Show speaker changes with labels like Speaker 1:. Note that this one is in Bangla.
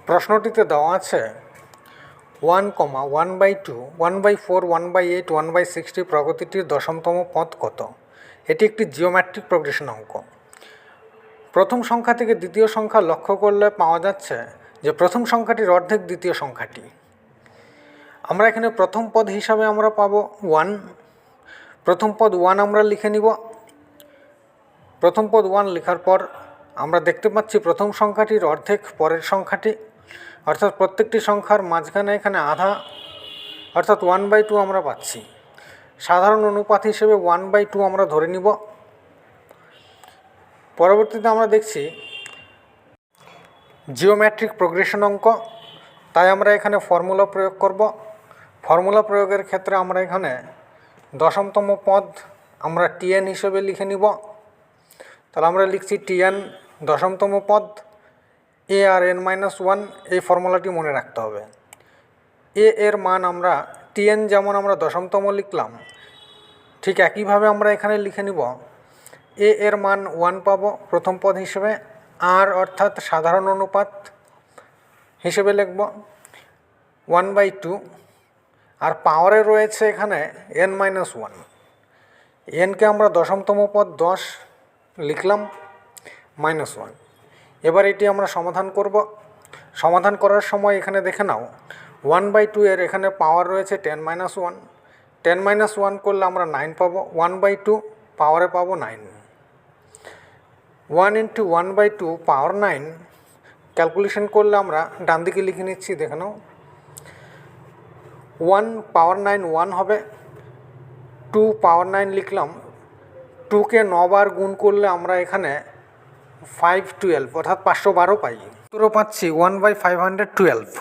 Speaker 1: প্রশ্নটিতে দেওয়া আছে 1,1/2, 1/4, 1/8, 1/60 প্রগতিটির দশমতম পদ কত? এটি একটি জিওমেট্রিক প্রোগ্রেশন অঙ্ক। প্রথম সংখ্যা থেকে দ্বিতীয় সংখ্যা লক্ষ্য করলে পাওয়া যাচ্ছে যে প্রথম সংখ্যাটির অর্ধেক দ্বিতীয় সংখ্যাটি। আমরা এখানে প্রথম পদ হিসাবে আমরা পাবো 1। প্রথম পদ 1 আমরা লিখে নিব। প্রথম পদ 1 লেখার পর আমরা দেখতে পাচ্ছি প্রথম সংখ্যাটির অর্ধেক পরের সংখ্যাটি, অর্থাৎ প্রত্যেকটি সংখ্যার মাঝখানে এখানে আধা, অর্থাৎ 1/2 আমরা পাচ্ছি। সাধারণ অনুপাত হিসেবে 1/2 আমরা ধরে নিব। পরবর্তীতে আমরা দেখছি জিওমেট্রিক প্রোগ্রেশন অঙ্ক, তাই আমরা এখানে ফর্মুলা প্রয়োগ করব। ফর্মুলা প্রয়োগের ক্ষেত্রে আমরা এখানে দশমতম পদ আমরা tn হিসেবে লিখে নিব। তাহলে আমরা লিখছি tn দশমতম পদ a আর n-1, এই ফর্মুলাটি মনে রাখতে হবে। a এর মান আমরা tn যেমন আমরা দশমতম লিখলাম, ঠিক একইভাবে আমরা এখানে লিখে নিব a এর মান 1 পাবো প্রথম পদ হিসেবে, আর অর্থাৎ সাধারণ অনুপাত হিসেবে লিখব 1/2, আর পাওয়ারে রয়েছে এখানে n-1। nকে আমরা দশমতম পদ 10 লিখলাম -1। এবার এটি আমরা সমাধান করব। সমাধান করার সময় এখানে দেখে নাও 1/2 এর এখানে পাওয়ার রয়েছে 10-1। 10-1 করলে আমরা 9 পাবো। 1/2 পাওয়ারে পাবো 9। 1 × 1/2 পাওয়ার 9 ক্যালকুলেশন করলে আমরা ডান দিকে লিখে নিচ্ছি, দেখে নাও 1 পাওয়ার 9 1 হবে। 2 পাওয়ার 9 লিখলাম। 2কে 9 বার গুণ করলে আমরা এখানে 512 অর্থাৎ 512 পাই। উত্তরও পাচ্ছি 1/512।